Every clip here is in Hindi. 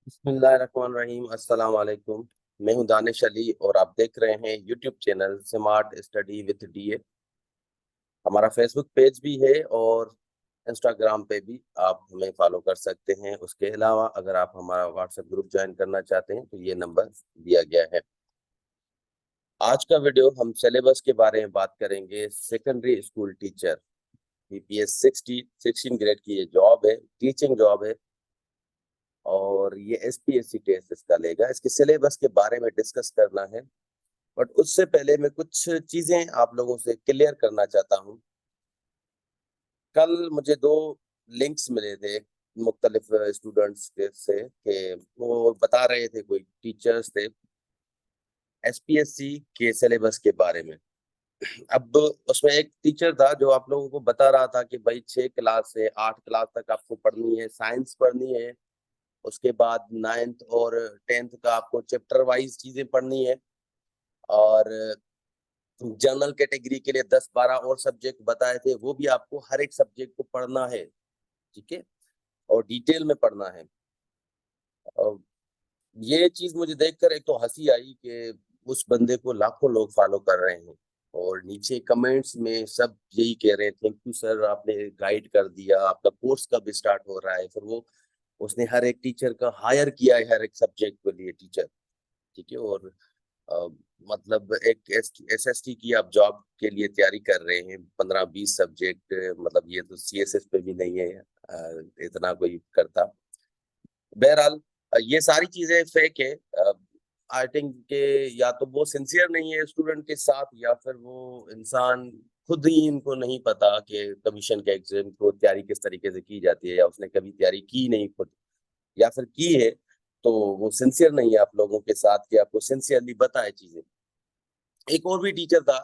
बिस्मिल्लाहिर्रहमानिर्रहीम। अस्सलाम वालेकुम। मैं हूं दानिश अली और आप देख रहे हैं YouTube channel smart study with DA. हमारा फेसबुक पेज भी है और इंस्टाग्राम पे भी आप हमें फॉलो कर सकते हैं। उसके अलावा अगर आप हमारा व्हाट्सएप ग्रुप ज्वाइन करना चाहते हैं तो ये नंबर दिया गया है। आज का वीडियो हम सिलेबस के बारे में बात करेंगे। Secondary school teacher BPS 16 grade की ये जॉब है, टीचिंग जॉब है और ये एसपीएससी टेस्ट इसका लेगा। इसके सिलेबस के बारे में डिस्कस करना है, बट उससे पहले मैं कुछ चीजें आप लोगों से क्लियर करना चाहता हूँ। कल मुझे दो लिंक्स मिले थे मुख्तलिफ स्टूडेंट्स के से कि वो बता रहे थे, कोई टीचर्स थे एसपीएससी के सिलेबस के बारे में। अब उसमें एक टीचर था जो आप लोगों को बता रहा था कि भाई 6 क्लास से 8 क्लास तक आपको पढ़नी है, साइंस पढ़नी है। उसके बाद 9th और 10th का आपको चैप्टर वाइज चीजें पढ़नी है और जनरल कैटेगरी के लिए 10-12 और सब्जेक्ट बताए थे, वो भी आपको हर एक सब्जेक्ट को पढ़ना है, ठीक है, और डिटेल में पढ़ना है। और ये चीज मुझे देखकर एक तो हंसी आई कि उस बंदे को लाखों लोग फॉलो कर रहे हैं और नीचे कमेंट्स में सब यही कह रहे हैं, थैंक यू सर, आपने गाइड कर दिया, आपका कोर्स कब स्टार्ट हो रहा है। फिर वो उसने हर एक टीचर का हायर किया है, हर एक सब्जेक्ट के लिए टीचर, ठीक है। और अ, मतलब एक एसएसटी की आप जॉब के लिए तैयारी कर रहे हैं, 15-20 सब्जेक्ट, मतलब ये तो सीएसएस पे भी नहीं है इतना कोई करता। बहरहाल ये सारी चीजें फेक है। आई थिंक के या तो वो सिंसियर नहीं है स्टूडेंट के साथ, या फिर वो इंसान खुद ही इनको नहीं पता कि कमीशन के एग्जाम को तैयारी किस तरीके से की जाती है, या उसने कभी तैयारी की नहीं खुद, या फिर की है तो वो सिंसियर नहीं है आप लोगों के साथ कि आपको सिंसियरली बताए चीजें। एक और भी टीचर था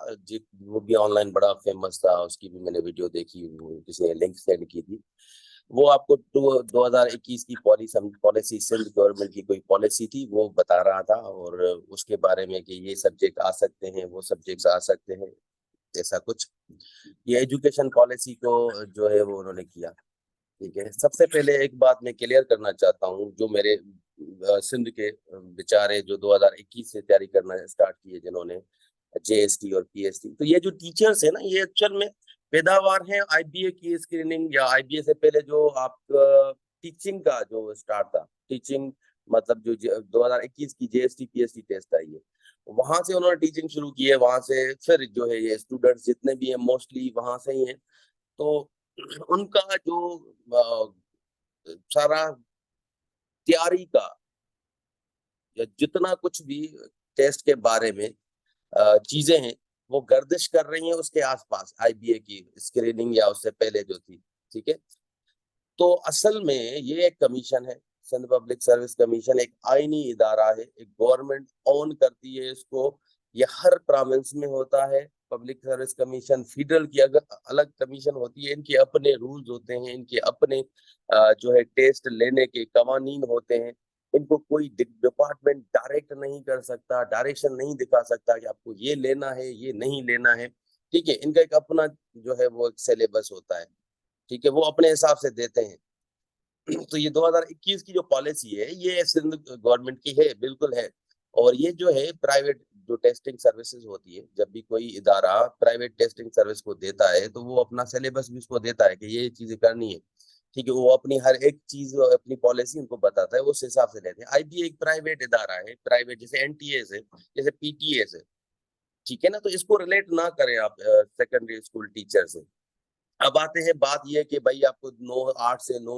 वो भी ऑनलाइन बड़ा फेमस था, उसकी भी मैंने वीडियो देखी, वो किसी ने लिंक सेंड की थी। वो आपको 2021 की पॉलिसी, सिंध गवर्नमेंट की कोई पॉलिसी थी, वो बता रहा था और उसके बारे में कि ये सब्जेक्ट आ सकते हैं, वो सब्जेक्ट्स आ सकते हैं, ऐसा कुछ। ये एजुकेशन पॉलिसी को जो है वो उन्होंने किया, ठीक है। सबसे पहले एक बात मैं क्लियर करना चाहता हूँ, जो मेरे सिंध के बेचारे जो 2021 से तैयारी करना स्टार्ट किए, जिन्होंने जेएसटी और पीएसटी, तो ये जो टीचर्स है ना, ये एक्चुअल में पैदावार है आईबीए की स्क्रीनिंग, या आईबीए से पहले जो आप टीचिंग का जो स्टार्ट था, टीचिंग मतलब जो 2021 की जेएसटी पीएसटी टेस्ट आई है, वहां से उन्होंने टीचिंग शुरू की है। वहां से फिर जो है ये स्टूडेंट्स जितने भी हैं मोस्टली वहां से ही हैं। तो उनका जो सारा तैयारी का या जितना कुछ भी टेस्ट के बारे में चीजें हैं, वो गर्दिश कर रही हैं उसके आसपास, आईबीए की स्क्रीनिंग या उससे पहले जो थी, ठीक है। तो असल में ये एक कमीशन है, सिंध पब्लिक सर्विस कमीशन एक आईनी इदारा है, एक गवर्नमेंट ओन करती है इसको। ये हर प्रोविंस में होता है। पब्लिक सर्विस कमीशन फेडरल की अगर अलग कमीशन होती है, इनके अपने रूल्स होते हैं, इनके अपने जो है टेस्ट लेने के कवानीन होते हैं। इनको कोई डिपार्टमेंट डायरेक्ट नहीं कर सकता, डायरेक्शन नहीं दिखा सकता कि आपको ये लेना है, ये नहीं लेना है, ठीक है। इनका एक अपना जो है वो एक सिलेबस होता है, ठीक है, वो अपने हिसाब से देते हैं। तो ये 2021 की जो पॉलिसी है ये सिंध गवर्नमेंट की है, बिल्कुल है। और ये जो है प्राइवेट जो टेस्टिंग सर्विसेज होती है, जब भी कोई इदारा प्राइवेट टेस्टिंग सर्विस को देता है तो वो अपना सिलेबस भी उसको देता है कि ये चीजें करनी है, ठीक है। वो अपनी हर एक चीज अपनी पॉलिसी उनको बताता है, वो उस हिसाब से लेते हैं। आईबी एक प्राइवेट इदारा है, प्राइवेट जैसे एनटीएस है, जैसे पीटीएस है, ठीक है ना। तो इसको रिलेट ना करें आप सेकेंडरी स्कूल टीचर से। अब आते हैं, बात ये कि भाई आपको 9 8 से 9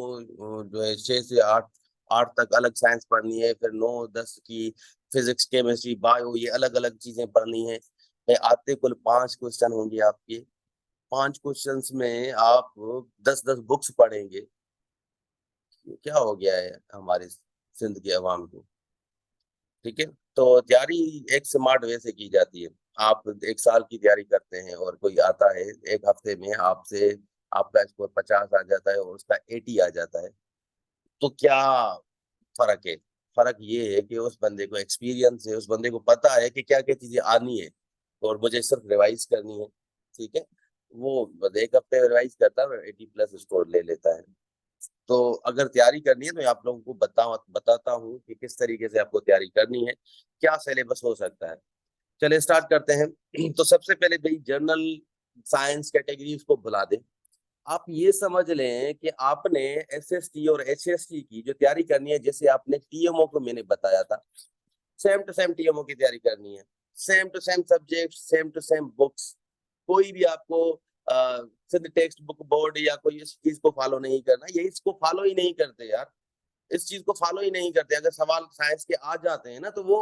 जो है 6 से 8 8 तक अलग साइंस पढ़नी है, फिर 9 10 की फिजिक्स केमिस्ट्री बायो, ये अलग अलग चीजें पढ़नी है। फिर आते कुल 5 क्वेश्चन होंगे आपके, 5 क्वेश्चंस में आप 10 10 बुक्स पढ़ेंगे। ये क्या हो गया है हमारे सिंध की आवाम को, ठीक है। तो तैयारी एक स्मार्ट वे से की जाती है। आप 1 साल की तैयारी करते हैं और कोई आता है 1 हफ्ते में आपसे, आपका स्कोर 50 आ जाता है और उसका 80 आ जाता है, तो क्या फर्क है? फर्क ये है कि उस बंदे को एक्सपीरियंस है, उस बंदे को पता है कि क्या क्या चीजें आनी है और मुझे सिर्फ रिवाइज करनी है, ठीक है। वो बस 1 हफ्ते रिवाइज करता है, 80+ स्कोर ले लेता है। तो अगर तैयारी करनी है तो आप लोगों को बताता हूँ कि किस तरीके से आपको तैयारी करनी है, क्या सिलेबस हो सकता है। चलिए स्टार्ट करते हैं। तो सबसे पहले भाई जनरल साइंस कैटेगरीज को भुला दें। आप ये समझ लें कि आपने एसएसटी और एचएसटी की जो तैयारी करनी है, जैसे आपने टीएमओ को मैंने बताया था, सेम टू सेम टीएमओ की तैयारी करनी है, same to same subject, same to same books. कोई भी आपको सिर्फ टेक्स्ट बुक बोर्ड या कोई इस चीज को फॉलो नहीं करना, ये इसको फॉलो ही नहीं करते यार, इस चीज को फॉलो ही नहीं करते। अगर सवाल साइंस के आ जाते हैं ना तो वो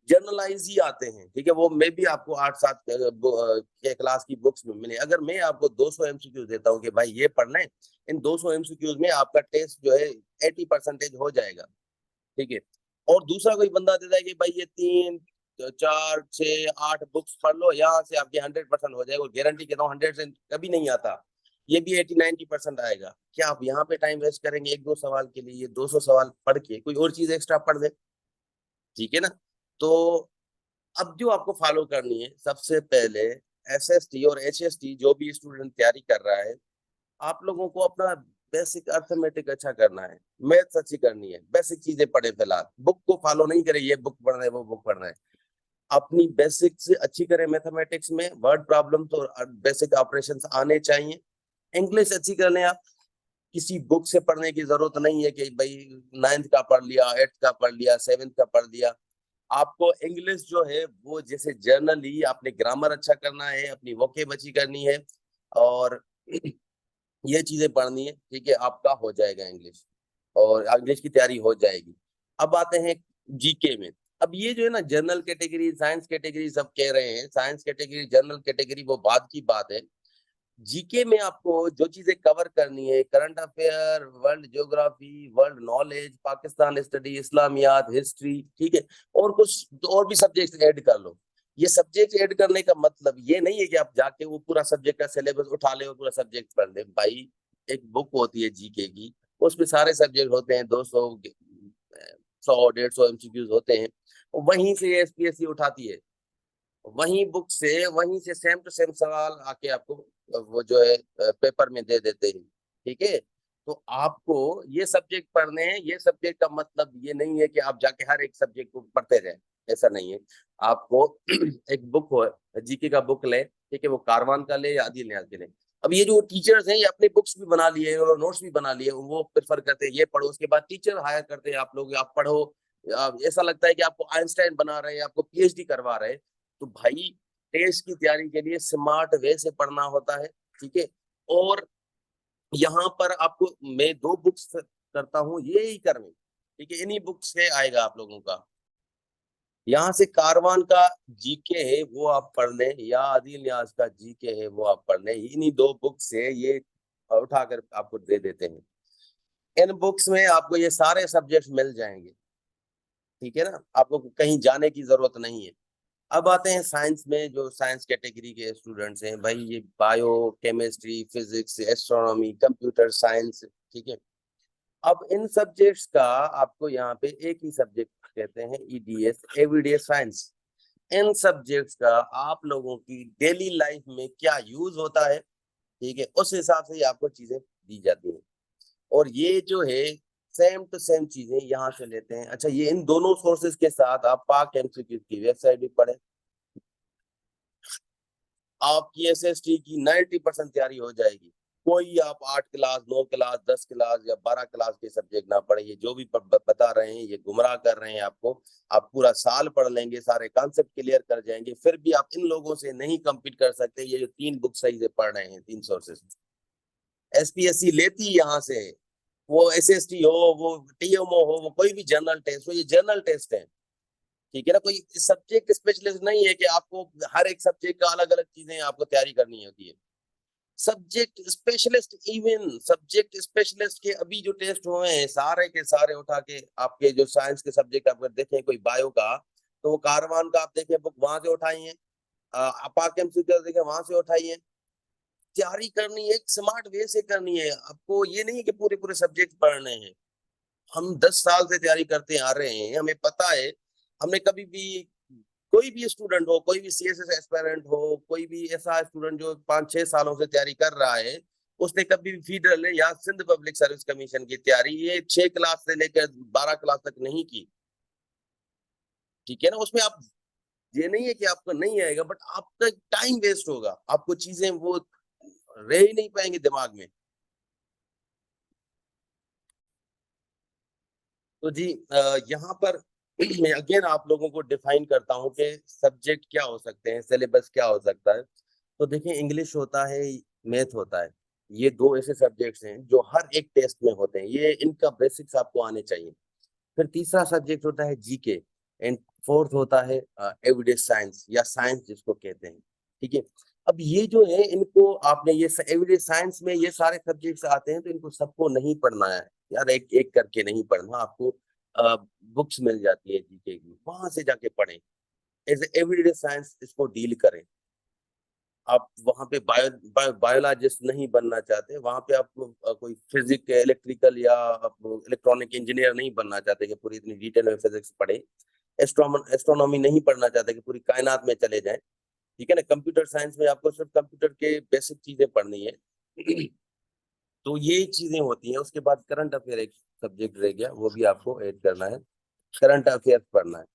जर्नलाइज ही आते हैं, ठीक है। वो मे भी आपको 8-7 के क्लास की बुक्स में मिले। अगर मैं आपको 200 एमसीक्यूज देता हूँ कि भाई ये पढ़ लें, इन 200 एमसीक्यूज में आपका टेस्ट जो है 80% हो जाएगा, ठीक है। और दूसरा कोई बंदा देता है कि भाई ये 3, 4, 6, 8 बुक्स पढ़ लो, यहाँ से आपके 100% हो जाएगा। गारंटी कहता हूँ 100 से कभी नहीं आता, ये भी 80-90% आएगा। क्या आप यहाँ पे टाइम वेस्ट करेंगे 1-2 सवाल के लिए? ये 200 सवाल पढ़ के कोई और चीज एक्स्ट्रा पढ़ दे, ठीक है ना। तो अब जो आपको फॉलो करनी है, सबसे पहले एसएसटी और एचएसटी जो भी स्टूडेंट तैयारी कर रहा है, आप लोगों को अपना बेसिक अर्थमेटिक अच्छा करना है, मैथ्स अच्छी करनी है, बेसिक चीजें पढ़े। फिलहाल बुक को फॉलो नहीं करें, ये बुक पढ़ रहे हैं वो बुक पढ़ रहे हैं। अपनी बेसिक से अच्छी करें, मैथमेटिक्स में वर्ड प्रॉब्लम तो बेसिक ऑपरेशंस आने चाहिए। इंग्लिश अच्छी कर लें आप, किसी बुक से पढ़ने की जरूरत नहीं है कि भाई 9th का पढ़ लिया, 8th का पढ़ लिया, 7th का पढ़ लिया। आपको इंग्लिश जो है वो जैसे जर्नली आपने ग्रामर अच्छा करना है, अपनी वोकेब अच्छी करनी है, और ये चीजें पढ़नी है, ठीक है। आपका हो जाएगा इंग्लिश, और इंग्लिश की तैयारी हो जाएगी। अब आते हैं जीके में। अब ये जो है ना, जनरल कैटेगरी, साइंस कैटेगरी सब कह रहे हैं, साइंस कैटेगरी, जनरल कैटेगरी वो बाद की बात है। जीके में आपको जो चीजें कवर करनी है, current affair, world geography, world knowledge, Pakistan study, इस्लामियात, हिस्ट्री, ठीक है। और कुछ और भी सब्जेक्ट ऐड कर लो। ये सब्जेक्ट ऐड करने का मतलब ये नहीं है कि आप जाके वो पूरा सब्जेक्ट का सिलेबस उठा ले और पूरा सब्जेक्ट पढ़ ले भाई। एक बुक होती है जीके की, उसमें सारे सब्जेक्ट होते हैं, 200, 100, 150 एमसीक्यूज होते हैं। वहीं से एसपीएससी उठाती है, वहीं से सेम टू सेम सवाल आके आपको वो जो है पेपर में दे देते हैं, ठीक है। तो आपको ये सब्जेक्ट पढ़ने हैं। ये सब्जेक्ट का मतलब ये नहीं है कि आप जाके हर एक सब्जेक्ट को पढ़ते रहें, ऐसा नहीं है। आपको एक बुक हो, जीके का बुक ले, ठीक है, वो कारवान का ले या आदिल न्याज के ले। अब ये जो टीचर्स हैं, ये अपने बुक्स भी बना लिए और नोट्स भी बना लिए, वो प्रेफर करते हैं ये पढ़ो, उसके बाद टीचर हायर करते हैं आप लोग, आप पढ़ो। ऐसा लगता है कि आपको आइंस्टाइन बना रहे हैं, आपको पीएचडी करवा रहे हैं। तो भाई टेस्ट की तैयारी के लिए स्मार्ट वे से पढ़ना होता है, ठीक है। और यहाँ पर आपको मैं 2 बुक्स करता हूँ, ये ही करनी, ठीक है। इन्हीं बुक्स से आएगा आप लोगों का। यहाँ से कारवान का जीके है वो आप पढ़ लें, या आदिल न्याज का जीके है वो आप पढ़ लें। इन्हीं 2 बुक से ये उठाकर आपको दे देते हैं। इन बुक्स में आपको ये सारे सब्जेक्ट मिल जाएंगे, ठीक है ना। आपको कहीं जाने की जरूरत नहीं है। अब आते हैं साइंस में। जो साइंस कैटेगरी के स्टूडेंट्स हैं भाई, ये bio, chemistry, physics, astronomy, computer science, ठीक है। अब इन सब्जेक्ट्स का आपको यहाँ पे एक ही सब्जेक्ट कहते हैं, ईडीएस, एवरीडे साइंस। इन सब्जेक्ट्स का आप लोगों की डेली लाइफ में क्या यूज होता है, ठीक है, उस हिसाब से ही आपको चीजें दी जाती हैं। और ये जो है सेम टू सेम चीजें यहाँ से लेते हैं। अच्छा, ये इन दोनों सोर्सेज के साथ आप पाक एमसीक्यू की वेबसाइट भी पढ़े, आपकी एसएसटी की 90% तैयारी हो जाएगी। कोई आप 8 क्लास, 9 क्लास, 10 क्लास या 12 क्लास के सब्जेक्ट ना पढ़े। ये जो भी बता रहे हैं ये गुमराह कर रहे हैं आपको। आप पूरा साल पढ़ लेंगे, सारे कॉन्सेप्ट क्लियर कर जाएंगे, फिर भी आप इन लोगों से नहीं कम्पीट कर सकते। ये जो 3 बुक सही से पढ़ रहे हैं, 3 सोर्सेज एसपीएससी लेती यहाँ से। वो एसएसटी हो, वो टीएमओ हो, वो कोई भी जनरल टेस्ट हो, ये जनरल टेस्ट है, ठीक है ना। कोई सब्जेक्ट स्पेशलिस्ट नहीं है कि आपको हर एक सब्जेक्ट का अलग अलग चीजें आपको तैयारी करनी होती है। Subject specialist, even subject specialist के अभी जो टेस्ट हुए हैं सारे के सारे उठा के आपके जो साइंस के सब्जेक्ट आप देखें, कोई बायो का तो वो कारवान का आप देखें बुक वहां से उठाई है, अपाक एमसीक्यू देखें वहां से उठाई है। तैयारी करनी है, एक स्मार्ट वे से करनी है। आपको ये नहीं है कि पूरे पूरे सब्जेक्ट पढ़ने हैं। हम 10 साल से तैयारी करते आ रहे हैं, हमें पता है। हमने कभी भी, कोई भी स्टूडेंट हो, कोई भी सीएसएस एस्पिरेंट हो, कोई भी ऐसा स्टूडेंट जो 5-6 सालों से तैयारी कर रहा है, उसने कभी भी फेडरल या सिंध पब्लिक सर्विस कमीशन की तैयारी ये 6 क्लास से लेकर 12 क्लास तक नहीं की, ठीक है ना। उसमें आप, ये नहीं है कि आपको नहीं आएगा, बट आपका टाइम वेस्ट होगा, आपको चीजें वो रह ही नहीं पाएंगे दिमाग में। तो जी यहाँ पर मैं अगेन आप लोगों को डिफाइन करता हूँ कि सब्जेक्ट क्या हो सकते हैं, सिलेबस क्या हो सकता है। तो देखिए, इंग्लिश होता है, मैथ होता है, ये दो ऐसे सब्जेक्ट्स हैं जो हर एक टेस्ट में होते हैं, ये इनका बेसिक्स आपको आने चाहिए। फिर तीसरा सब्जेक्ट होता है जीके, एंड फोर्थ होता है एविडेंस साइंस या साइंस जिसको कहते हैं, ठीक है। अब ये जो है, इनको आपने ये एविडेंस साइंस में ये सारे सब्जेक्ट्स आते हैं, तो इनको सबको नहीं पढ़ना है यार, एक एक करके नहीं पढ़ना आपको। बुक्स मिल जाती है जीके की, वहां से जाके पढ़ें, एज एविडेंस साइंस इसको डील करें। आप वहां पे बायोलॉजिस्ट नहीं बनना चाहते, वहां पे आप कोई फिजिक इलेक्ट्रिकल या इलेक्ट्रॉनिक इंजीनियर नहीं बनना चाहते कि पूरी इतनी डिटेल में फिजिक्स पढ़े, एस्ट्रोनॉमी नहीं पढ़ना चाहते कि पूरी कायनात में चले जाएं, ठीक है ना। कंप्यूटर साइंस में आपको सिर्फ कंप्यूटर के बेसिक चीजें पढ़नी है। तो ये चीजें होती हैं। उसके बाद करंट अफेयर एक सब्जेक्ट रह गया, वो भी आपको ऐड करना है, करंट अफेयर पढ़ना है।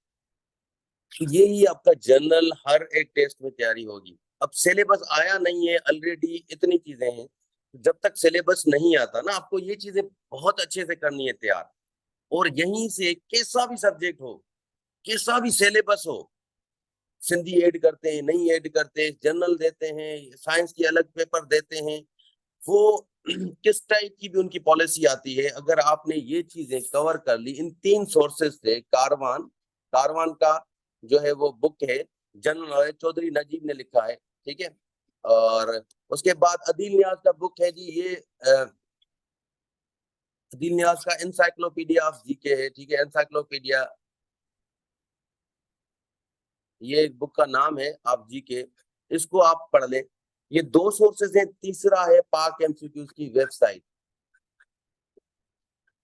तो ये ही आपका जनरल हर एक टेस्ट में तैयारी होगी। अब सिलेबस आया नहीं है, ऑलरेडी इतनी चीजें हैं, जब तक सिलेबस नहीं आता ना, आपको ये चीजें बहुत अच्छे से करनी है तैयार। और यहीं से कैसा भी सब्जेक्ट हो, कैसा भी सिलेबस हो, सिंधी ऐड करते हैं, नहीं ऐड करते, जनरल देते हैं, साइंस की अलग पेपर देते हैं, वो किस टाइप की भी उनकी पॉलिसी आती है, अगर आपने ये चीजें कवर कर ली इन 3 सोर्सेज से, कारवान, कारवान का जो है वो बुक है, जनरल नॉलेज, चौधरी नजीब ने लिखा है, ठीक है। और उसके बाद अदील नियाज का बुक है जी, ये अदील नियाज का एनसाइक्लोपीडिया ऑफ जीके है, ठीक है, एनसाइक्लोपीडिया, ये एक बुक का नाम है आप जीके, इसको आप पढ़ लें। ये 2 सोर्सेज हैं। तीसरा है पाक एमसीक्यूज की वेबसाइट।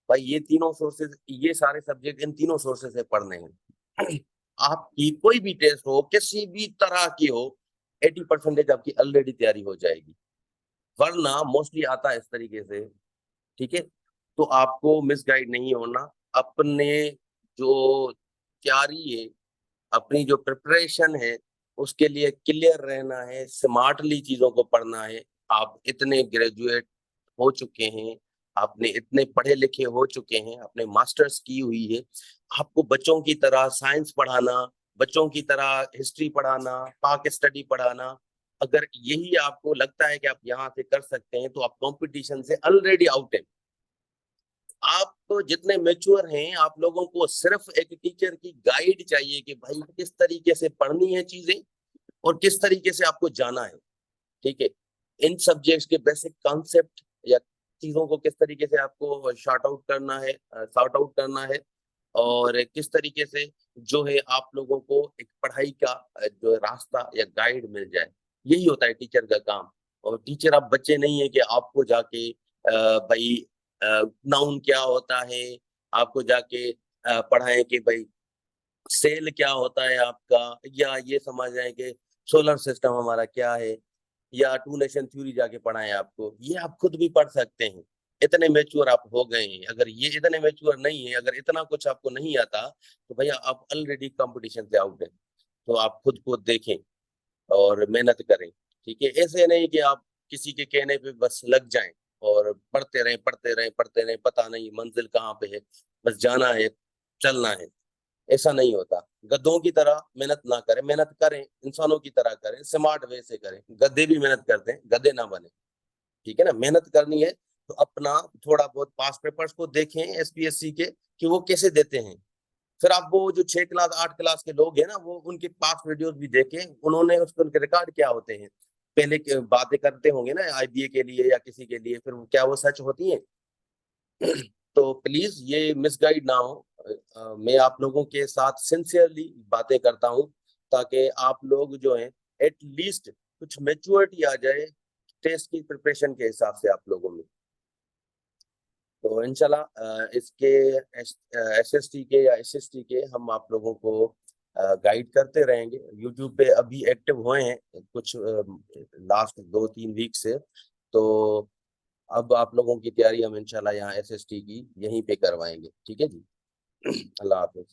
भाई ये तीनों सोर्सेज, ये सारे सब्जेक्ट इन तीनों सोर्सेज से पढ़ने हैं। आपकी कोई भी टेस्ट हो, किसी भी तरह की हो, 80% आपकी ऑलरेडी तैयारी हो जाएगी। वरना मोस्टली आता है इस तरीके से, ठीक है। तो आपको मिसगाइड नहीं होना, अपने जो तैयारी है, अपनी जो प्रिपरेशन है, उसके लिए क्लियर रहना है, स्मार्टली चीजों को पढ़ना है। आप इतने ग्रेजुएट हो चुके हैं, आपने इतने पढ़े लिखे हो चुके हैं, आपने मास्टर्स की हुई है, आपको बच्चों की तरह साइंस पढ़ाना, बच्चों की तरह हिस्ट्री पढ़ाना, पाक स्टडी पढ़ाना, अगर यही आपको लगता है कि आप यहाँ से कर सकते हैं, तो आप कंपटीशन से ऑलरेडी आउट है। आप तो जितने मेच्योर हैं, आप लोगों को सिर्फ एक टीचर की गाइड चाहिए कि भाई किस तरीके से पढ़नी है चीजें और किस तरीके से आपको जाना है, ठीक है। इन सब्जेक्ट्स के बेसिक कॉन्सेप्ट या चीजों को किस तरीके से आपको शॉर्ट आउट करना है, सॉर्ट आउट करना है, और किस तरीके से जो है आप लोगों को एक पढ़ाई का जो रास्ता या गाइड मिल जाए, यही होता है टीचर का काम। और टीचर आप बच्चे नहीं है कि आपको जाके भाई नाउन क्या होता है, आपको जाके पढ़ाएं कि भाई सेल क्या होता है आपका, या ये समझ आए कि सोलर सिस्टम हमारा क्या है, या टू नेशन थ्योरी जाके पढ़ाएं आपको। ये आप खुद भी पढ़ सकते हैं, इतने मैच्योर आप हो गए हैं। अगर ये इतने मैच्योर नहीं है, अगर इतना कुछ आपको नहीं आता, तो भैया आप ऑलरेडी कंपटीशन से आउट है। तो आप खुद को देखें और मेहनत करें, ठीक है। ऐसे नहीं कि आप किसी के कहने पे बस लग जाएं और पढ़ते रहें पढ़ते रहें पढ़ते रहें, पता नहीं मंजिल कहाँ पे है, बस जाना है, चलना है। ऐसा नहीं होता। गधों की तरह मेहनत ना करें, मेहनत करें, इंसानों की तरह करें, स्मार्ट वे से करें। गधे भी मेहनत करते हैं, गधे ना बने, ठीक है ना। मेहनत करनी है तो अपना थोड़ा बहुत पास पेपर्स को देखें एसपीएससी के, कि वो कैसे देते हैं। फिर आप वो जो 6 क्लास 8 क्लास के लोग हैं ना, वो उनके पास वीडियोस भी देखें, उन्होंने उसके उनके रिकॉर्ड क्या होते हैं, पहले बातें करते होंगे ना आईबीए के लिए या किसी के लिए, फिर क्या वो सच होती है। तो प्लीज ये मिसगाइड ना हो। मैं आप लोगों के साथ सिंसियरली बातें करता हूँ, ताकि आप लोग जो हैं एटलीस्ट कुछ मेच्योरिटी आ जाए टेस्ट की प्रिपरेशन के हिसाब से आप लोगों में। तो इंशाल्लाह इसके एसएसटी के या एसएसटी के हम आप लोगों को गाइड करते रहेंगे। यूट्यूब पे अभी एक्टिव हुए हैं कुछ लास्ट 2-3 वीक से, तो अब आप लोगों की तैयारी हम इंशाल्लाह यहाँ SST की यहीं पे करवाएंगे, ठीक है जी। अल्लाह हाफिज।